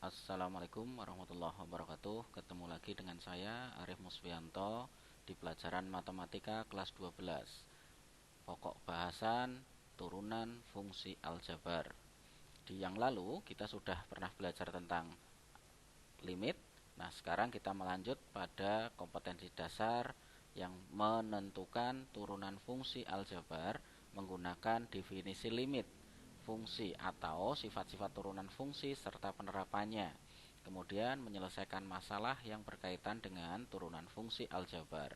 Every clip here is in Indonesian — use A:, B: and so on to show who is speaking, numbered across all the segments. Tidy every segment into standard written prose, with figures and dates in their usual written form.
A: Assalamualaikum warahmatullahi wabarakatuh. Ketemu lagi dengan saya Arif Musfianto di pelajaran Matematika kelas 12. Pokok bahasan turunan fungsi aljabar. Di yang lalu kita sudah pernah belajar tentang limit. Nah, sekarang kita melanjut pada kompetensi dasar yang menentukan turunan fungsi aljabar menggunakan definisi limit fungsi atau sifat-sifat turunan fungsi serta penerapannya. Kemudian menyelesaikan masalah yang berkaitan dengan turunan fungsi aljabar.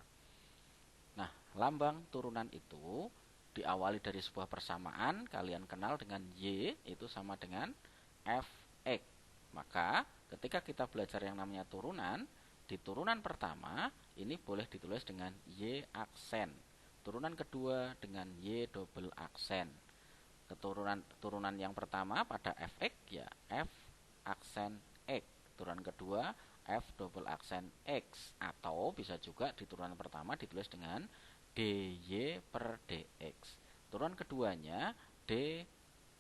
A: Nah, lambang turunan itu diawali dari sebuah persamaan, kalian kenal dengan Y itu sama dengan Fx. Maka ketika kita belajar yang namanya turunan, di turunan pertama ini boleh ditulis dengan Y aksen. Turunan kedua dengan Y double aksen. Turunan yang pertama pada Fx ya F aksen X. Turunan kedua F double aksen X. Atau bisa juga di turunan pertama ditulis dengan dy per dx. Turunan keduanya d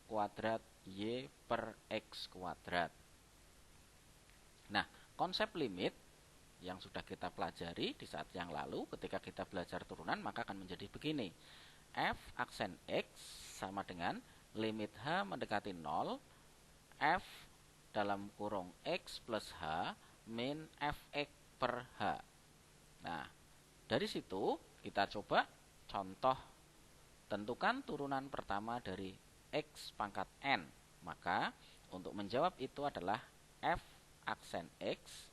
A: kuadrat y per x kuadrat. Nah, konsep limit yang sudah kita pelajari di saat yang lalu ketika kita belajar turunan, maka akan menjadi begini. F aksen X sama dengan limit H mendekati 0 F dalam kurung X plus H min Fx per H. Nah, dari situ kita coba contoh tentukan turunan pertama dari X pangkat N. Maka untuk menjawab itu adalah F aksen X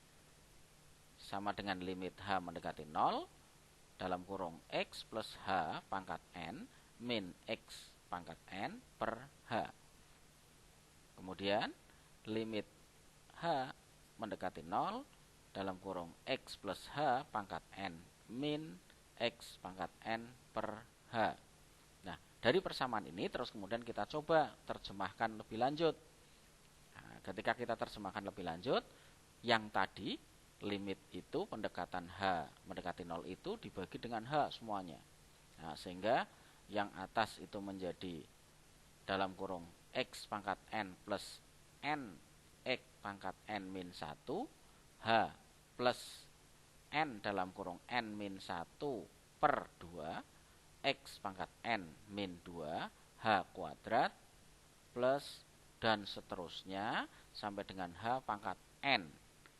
A: sama dengan limit H mendekati 0 dalam kurung X plus H pangkat N min X pangkat N per H. Kemudian limit H mendekati 0 dalam kurung X plus H pangkat N min X pangkat N per H. Nah, dari persamaan ini terus kemudian kita coba terjemahkan lebih lanjut. Nah, ketika kita terjemahkan lebih lanjut, yang tadi limit itu pendekatan H mendekati 0 itu dibagi dengan H semuanya. Nah, sehingga yang atas itu menjadi dalam kurung X pangkat N plus N X pangkat N min 1 H plus N dalam kurung N min 1 per 2 X pangkat N min 2 H kuadrat plus dan seterusnya sampai dengan H pangkat N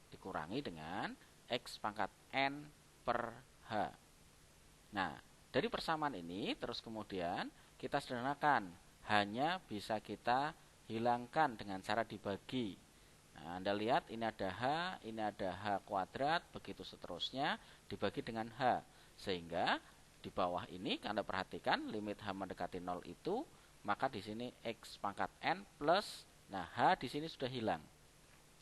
A: dikurangi dengan X pangkat N per H. Nah, dari persamaan ini terus kemudian kita sederhanakan, hanya bisa kita hilangkan dengan cara dibagi. Nah, Anda lihat ini ada H, ini ada H kuadrat, begitu seterusnya dibagi dengan H. Sehingga di bawah ini Anda perhatikan limit H mendekati 0 itu, maka di sini X pangkat N plus, nah H di sini sudah hilang.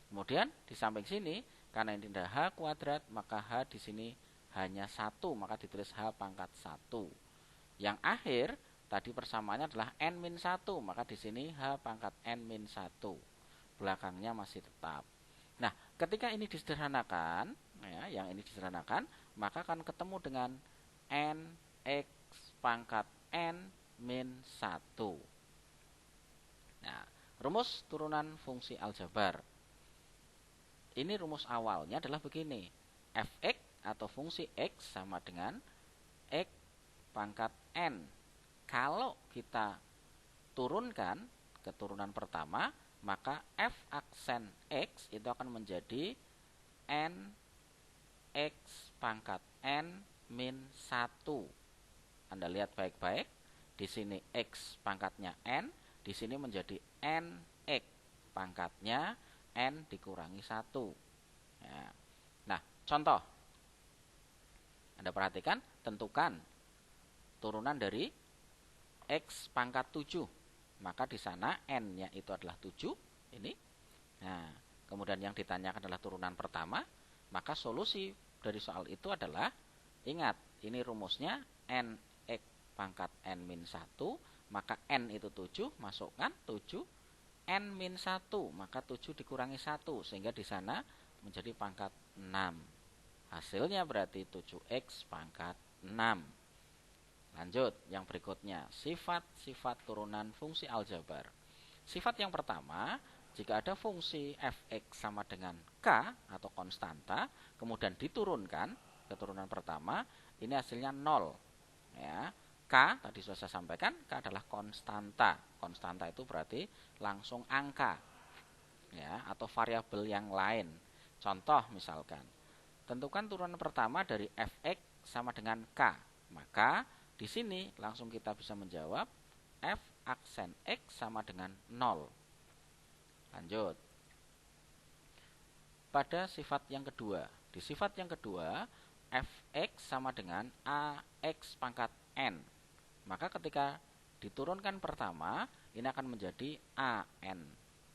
A: Kemudian di samping sini karena ini ada H kuadrat, maka H di sini hanya 1, maka ditulis H pangkat 1. Yang akhir tadi persamaannya adalah N min 1, maka di sini H pangkat N min 1. Belakangnya masih tetap. Nah, ketika ini disederhanakan, ya, yang ini disederhanakan, maka akan ketemu dengan N X pangkat N min 1. Nah, rumus turunan fungsi aljabar. Ini rumus awalnya adalah begini. Fx atau fungsi X sama dengan X pangkat N. Kalau kita turunkan ke turunan pertama, maka F aksen X itu akan menjadi N X pangkat N min 1. Anda lihat baik-baik. Di sini X pangkatnya N, di sini menjadi N X pangkatnya N dikurangi 1. Ya. Nah, contoh. Anda perhatikan, tentukan turunan dari X pangkat 7. Maka di sana N-nya itu adalah 7. Ini. Nah, kemudian yang ditanyakan adalah turunan pertama. Maka solusi dari soal itu adalah, ingat, ini rumusnya N X pangkat N min 1. Maka N itu 7, masukkan 7. N min 1, maka 7 dikurangi 1, sehingga di sana menjadi pangkat 6. Hasilnya berarti 7x pangkat 6. Lanjut, yang berikutnya, sifat-sifat turunan fungsi aljabar. Sifat yang pertama, jika ada fungsi fx sama dengan k atau konstanta, kemudian diturunkan ke turunan pertama, ini hasilnya 0. Ya. K tadi sudah saya sampaikan, K adalah konstanta. Konstanta itu berarti langsung angka, ya, atau variabel yang lain. Contoh misalkan, tentukan turunan pertama dari fx sama dengan k. Maka di sini langsung kita bisa menjawab f aksen x sama dengan 0. Lanjut. Pada sifat yang kedua, di sifat yang kedua fx sama dengan ax pangkat n. Maka ketika diturunkan pertama, ini akan menjadi an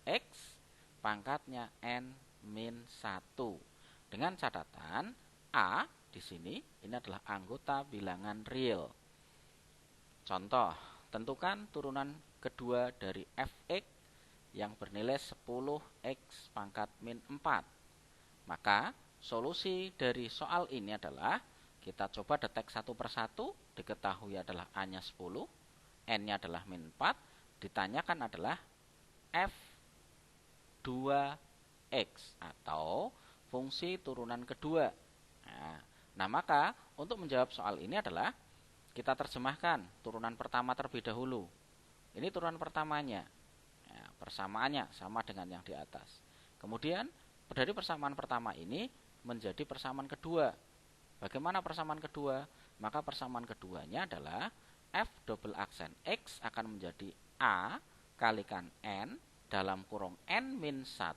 A: x pangkatnya n min 1. Dengan catatan a di sini ini adalah anggota bilangan real. Contoh, tentukan turunan kedua dari fx yang bernilai 10x pangkat min 4. Maka solusi dari soal ini adalah kita coba detek satu persatu. Diketahui adalah A-nya 10, N-nya adalah min 4. Ditanyakan adalah F2X atau fungsi turunan kedua. Nah, maka untuk menjawab soal ini adalah kita terjemahkan turunan pertama terlebih dahulu. Ini turunan pertamanya. Ya, persamaannya sama dengan yang di atas. Kemudian dari persamaan pertama ini menjadi persamaan kedua. Bagaimana persamaan kedua? Maka persamaan keduanya adalah f double aksen x akan menjadi a kalikan n dalam kurung n min 1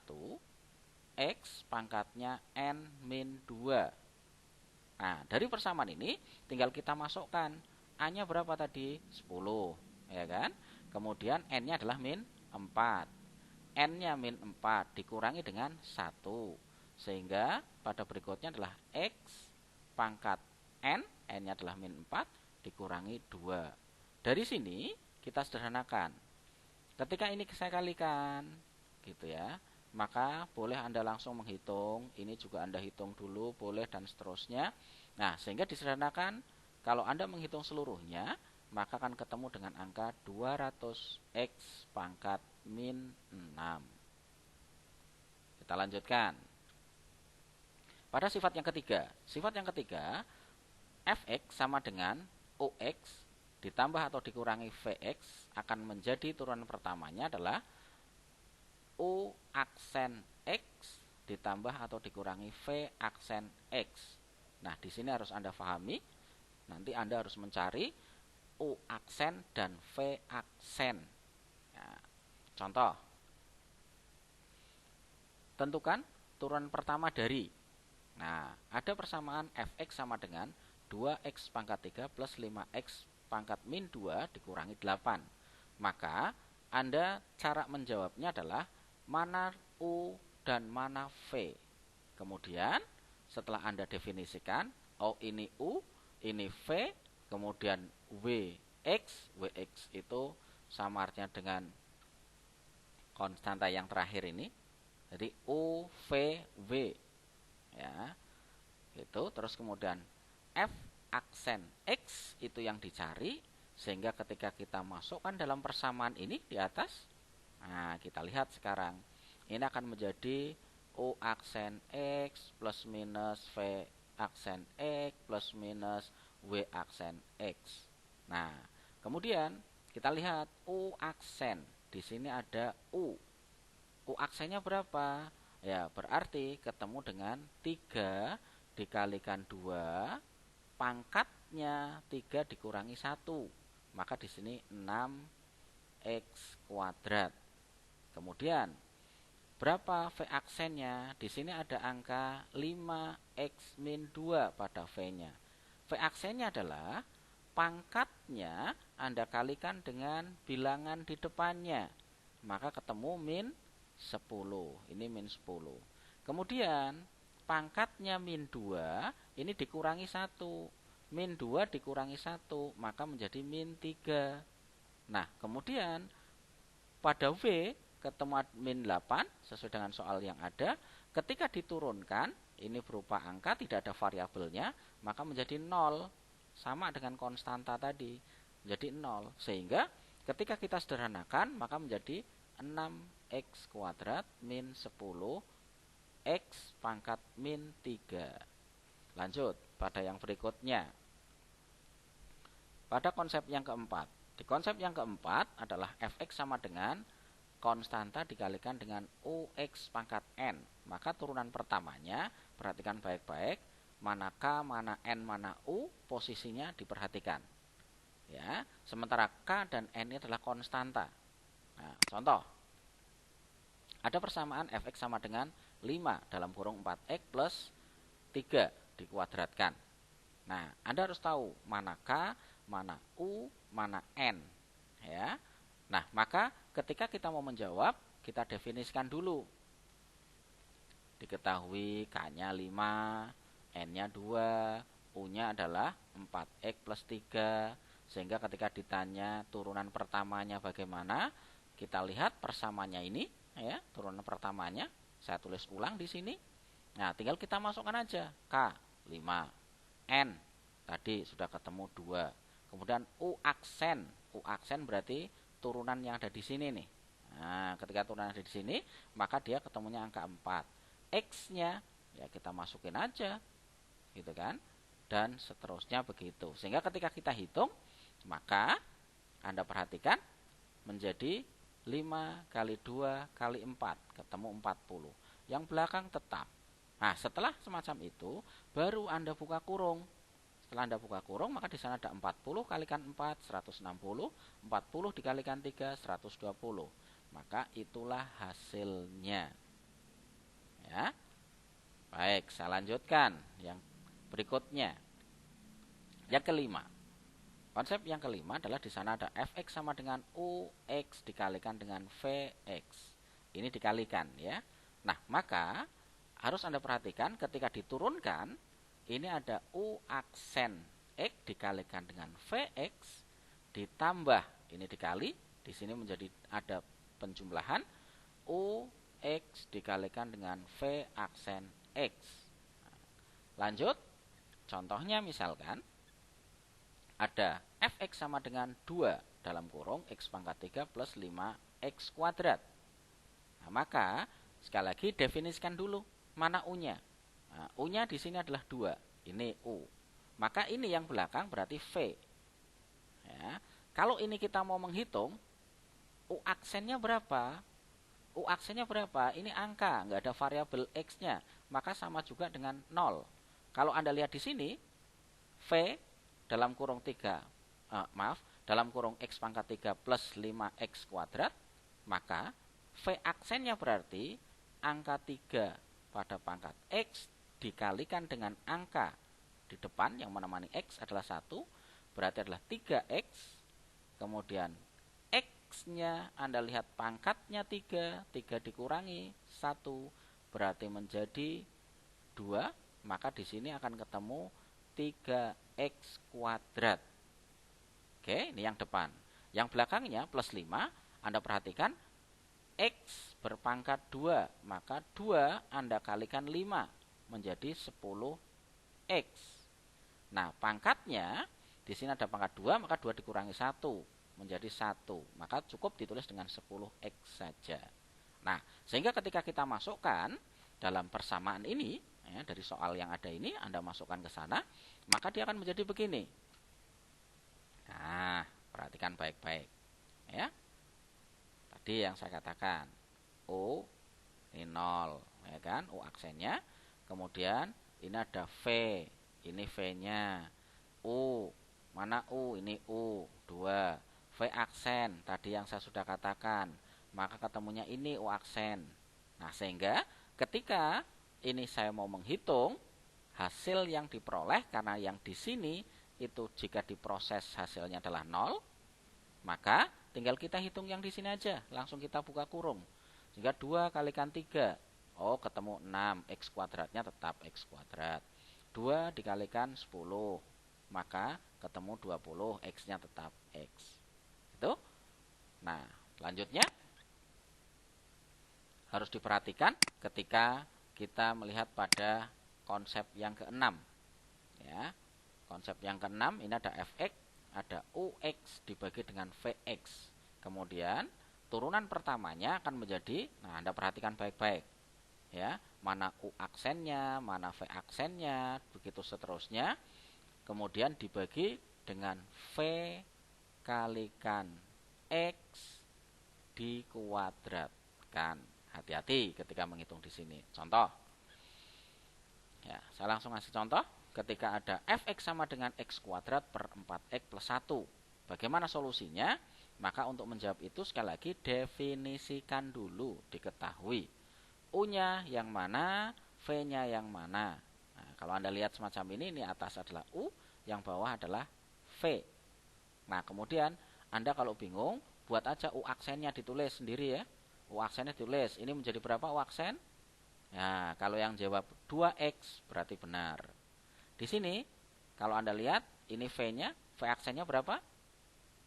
A: x pangkatnya n min 2. Nah, dari persamaan ini tinggal kita masukkan. A-nya berapa tadi? 10, ya kan? Kemudian n-nya adalah min 4. N-nya min 4 dikurangi dengan 1. Sehingga pada berikutnya adalah X pangkat N. N-nya adalah min 4 dikurangi 2. Dari sini kita sederhanakan. Ketika ini saya kalikan, gitu ya, maka boleh Anda langsung menghitung. Ini juga Anda hitung dulu, boleh, dan seterusnya. Nah, sehingga disederhanakan, kalau Anda menghitung seluruhnya, maka akan ketemu dengan angka 200x pangkat min 6. Kita lanjutkan. Pada sifat yang ketiga. Sifat yang ketiga, fx sama dengan ox ditambah atau dikurangi vx akan menjadi turunan pertamanya adalah o aksen x ditambah atau dikurangi v aksen x. Nah, di sini harus Anda pahami. Nanti Anda harus mencari O aksen dan V aksen. Ya, contoh, tentukan turunan pertama dari. Nah, ada persamaan fx sama dengan 2x pangkat 3 plus 5x pangkat min 2 dikurangi 8. Maka Anda cara menjawabnya adalah mana U dan mana V. Kemudian setelah Anda definisikan, oh ini U, ini V, kemudian Wx itu sama artinya dengan konstanta yang terakhir ini. Jadi UVW, ya. Itu terus kemudian F aksen X itu yang dicari, sehingga ketika kita masukkan dalam persamaan ini di atas, nah kita lihat sekarang ini akan menjadi O aksen X plus minus V aksen X plus minus W aksen X. Nah, kemudian kita lihat U aksen. Di sini ada U. U aksennya berapa? Ya, berarti ketemu dengan 3 dikalikan 2, pangkatnya 3 dikurangi 1. Maka di sini 6x kuadrat. Kemudian berapa V aksennya? Di sini ada angka 5x min 2 pada V-nya. V aksennya adalah pangkatnya Anda kalikan dengan bilangan di depannya. Maka ketemu min 10. Ini min 10. Kemudian pangkatnya min 2 ini dikurangi 1. Min 2 dikurangi 1 maka menjadi min 3. Nah, kemudian pada V ketemu min 8 sesuai dengan soal yang ada. Ketika diturunkan, ini berupa angka tidak ada variabelnya, maka menjadi 0. Sama dengan konstanta tadi, menjadi 0. Sehingga ketika kita sederhanakan, maka menjadi 6 X kuadrat min 10 X pangkat min 3. Lanjut pada yang berikutnya. Pada konsep yang keempat. Di konsep yang keempat adalah fx sama dengan konstanta dikalikan dengan ux pangkat n. Maka turunan pertamanya, perhatikan baik-baik, mana k, mana n, mana u, posisinya diperhatikan. Ya, sementara k dan n ini adalah konstanta. Nah, contoh. Ada persamaan fx sama dengan 5 dalam kurung 4x plus 3 dikuadratkan. Nah, Anda harus tahu mana k, mana u, mana n. Ya. Nah, maka ketika kita mau menjawab, kita definisikan dulu. Diketahui k-nya 5, n-nya 2, u-nya adalah 4x plus 3. Sehingga ketika ditanya turunan pertamanya bagaimana, kita lihat persamanya ini, ya, turunan pertamanya saya tulis ulang di sini. Nah, tinggal kita masukkan aja k 5, n tadi sudah ketemu 2. Kemudian u aksen berarti turunan yang ada di sini nih. Nah, ketika turunan ada di sini, maka dia ketemunya angka 4. X-nya ya kita masukin aja. Gitu kan? Dan seterusnya begitu. Sehingga ketika kita hitung, maka Anda perhatikan menjadi 5 kali 2 kali 4, ketemu 40. Yang belakang tetap. Nah, setelah semacam itu, baru Anda buka kurung. Setelah Anda buka kurung, maka di sana ada 40 kalikan 4, 160. 40 dikalikan 3, 120. Maka itulah hasilnya. Ya. Baik, saya lanjutkan yang berikutnya. Yang kelima. Konsep yang kelima adalah di sana ada fx sama dengan ux dikalikan dengan vx. Ini dikalikan ya. Nah, maka harus Anda perhatikan ketika diturunkan, ini ada u aksen x dikalikan dengan vx ditambah, ini dikali, di sini menjadi ada penjumlahan ux dikalikan dengan v aksen x. Lanjut, contohnya misalkan ada fx sama dengan 2 dalam kurung x pangkat 3 plus 5x kuadrat. Nah, maka sekali lagi definisikan dulu mana u-nya. Nah, u-nya di sini adalah 2. Ini u. Maka ini yang belakang berarti v. Ya. Kalau ini kita mau menghitung, u aksennya berapa? U aksennya berapa? Ini angka, nggak ada variabel x-nya. Maka sama juga dengan 0. Kalau Anda lihat di sini, v dalam kurung 3, dalam kurung x pangkat 3 plus 5x kuadrat, maka v aksennya berarti angka 3 pada pangkat x dikalikan dengan angka di depan yang menemani x adalah 1, berarti adalah 3x, kemudian x-nya Anda lihat pangkatnya 3 dikurangi 1, berarti menjadi 2, maka di sini akan ketemu 3x kuadrat. Oke, ini yang depan. Yang belakangnya plus 5, Anda perhatikan x berpangkat 2, maka 2 Anda kalikan 5 menjadi 10x. Nah, pangkatnya di sini ada pangkat 2, maka 2 dikurangi 1 menjadi 1. Maka cukup ditulis dengan 10x saja. Nah, sehingga ketika kita masukkan dalam persamaan ini, ya, dari soal yang ada ini Anda masukkan ke sana, maka dia akan menjadi begini. Nah, perhatikan baik-baik. Ya. Tadi yang saya katakan, U ini 0, ya kan? U aksennya. Kemudian ini ada V, ini V-nya. U, mana U? Ini U, 2. V aksen, tadi yang saya sudah katakan. Maka ketemunya ini U aksen. Nah, sehingga ketika ini saya mau menghitung hasil yang diperoleh, karena yang di sini itu jika diproses hasilnya adalah 0, maka tinggal kita hitung yang di sini aja, langsung kita buka kurung. Sehingga 2 kalikan 3, oh ketemu 6, x kuadratnya tetap x kuadrat. 2 dikalikan 10, maka ketemu 20, x-nya tetap x. Itu. Nah, selanjutnya harus diperhatikan ketika kita melihat pada konsep yang keenam. Ya. Konsep yang keenam ini ada fx, ada ux dibagi dengan vx. Kemudian turunan pertamanya akan menjadi, nah Anda perhatikan baik-baik ya, mana U aksennya, mana V aksennya, begitu seterusnya. Kemudian dibagi dengan V kalikan X dikuadratkan. Hati-hati ketika menghitung di sini. Contoh. Ya, saya langsung kasih contoh. Ketika ada fx sama dengan x kuadrat per 4x plus 1. Bagaimana solusinya? Maka untuk menjawab itu sekali lagi definisikan dulu, diketahui. U-nya yang mana, V-nya yang mana. Nah, kalau Anda lihat semacam ini atas adalah U, yang bawah adalah V. Nah, kemudian Anda kalau bingung, buat aja U aksennya ditulis sendiri ya. U aksennya ditulis. Ini menjadi berapa U aksen? Nah, kalau yang jawab 2x berarti benar. Di sini, kalau Anda lihat, ini V-nya, V aksennya berapa?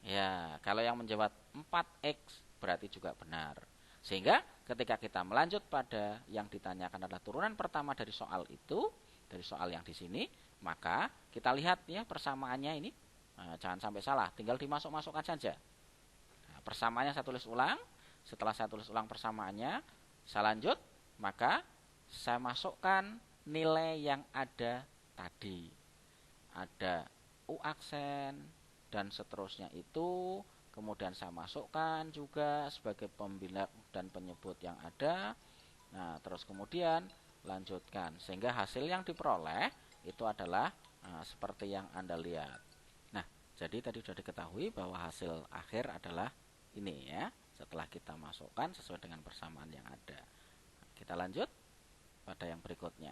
A: Ya, kalau yang menjawab 4x berarti juga benar. Sehingga ketika kita melanjut pada yang ditanyakan adalah turunan pertama dari soal itu, dari soal yang di sini, maka kita lihat ya persamaannya ini. Nah, jangan sampai salah, tinggal dimasuk-masukkan saja. Nah, persamaannya saya tulis ulang. Setelah saya tulis ulang persamaannya, saya lanjut, maka saya masukkan nilai yang ada tadi. Ada U aksen dan seterusnya itu, kemudian saya masukkan juga sebagai pembilang dan penyebut yang ada. Nah, terus kemudian lanjutkan sehingga hasil yang diperoleh itu adalah seperti yang Anda lihat. Nah, jadi tadi sudah diketahui bahwa hasil akhir adalah ini ya, setelah kita masukkan sesuai dengan persamaan yang ada. Kita lanjut pada yang berikutnya.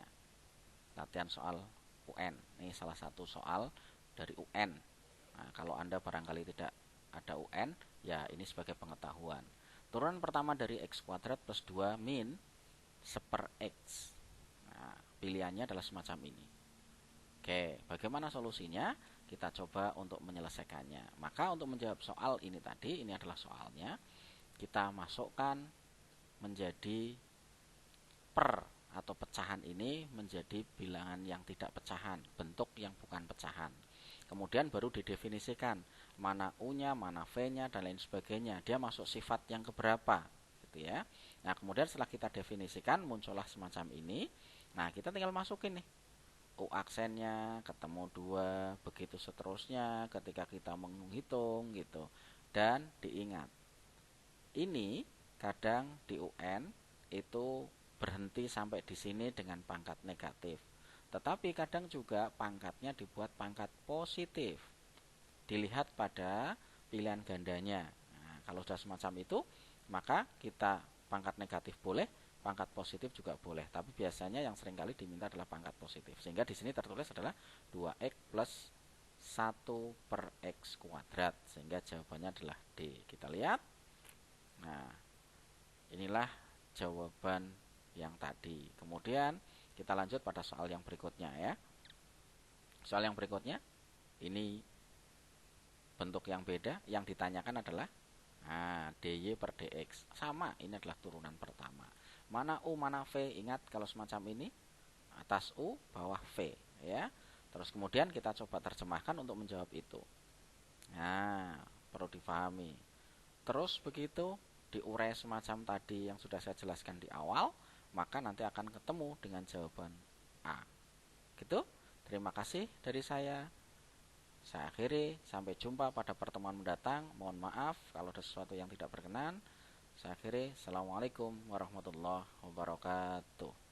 A: Latihan soal UN. Ini salah satu soal dari UN. Nah, kalau Anda barangkali tidak ada UN, ya ini sebagai pengetahuan. Turunan pertama dari x kuadrat plus 2 min seper x. Nah, pilihannya adalah semacam ini. Oke, bagaimana solusinya? Kita coba untuk menyelesaikannya. Maka untuk menjawab soal ini tadi, ini adalah soalnya, kita masukkan menjadi per atau pecahan ini menjadi bilangan yang tidak pecahan, bentuk yang bukan pecahan. Kemudian baru didefinisikan mana U-nya, mana V-nya, dan lain sebagainya. Dia masuk sifat yang keberapa, gitu ya. Nah, kemudian setelah kita definisikan, muncullah semacam ini. Nah, kita tinggal masukin nih. U aksennya ketemu 2, begitu seterusnya ketika kita menghitung, gitu. Dan diingat, ini kadang di UN itu berhenti sampai di sini dengan pangkat negatif. Tetapi kadang juga pangkatnya dibuat pangkat positif. Dilihat pada pilihan gandanya. Nah, kalau sudah semacam itu, maka kita pangkat negatif boleh, pangkat positif juga boleh. Tapi biasanya yang seringkali diminta adalah pangkat positif. Sehingga di sini tertulis adalah 2x plus 1 per x kuadrat. Sehingga jawabannya adalah D. Kita lihat. Nah, inilah jawaban yang tadi. Kemudian kita lanjut pada soal yang berikutnya ya. Soal yang berikutnya, ini bentuk yang beda. Yang ditanyakan adalah dy per dx. Sama, ini adalah turunan pertama. Mana U, mana V? Ingat kalau semacam ini, atas U, bawah V ya. Terus kemudian kita coba terjemahkan untuk menjawab itu. Nah, perlu difahami. Terus begitu diurai semacam tadi yang sudah saya jelaskan di awal, maka nanti akan ketemu dengan jawaban A. Gitu. Terima kasih dari saya. Saya akhiri. Sampai jumpa pada pertemuan mendatang. Mohon maaf kalau ada sesuatu yang tidak berkenan. Saya akhiri. Assalamualaikum warahmatullahi wabarakatuh.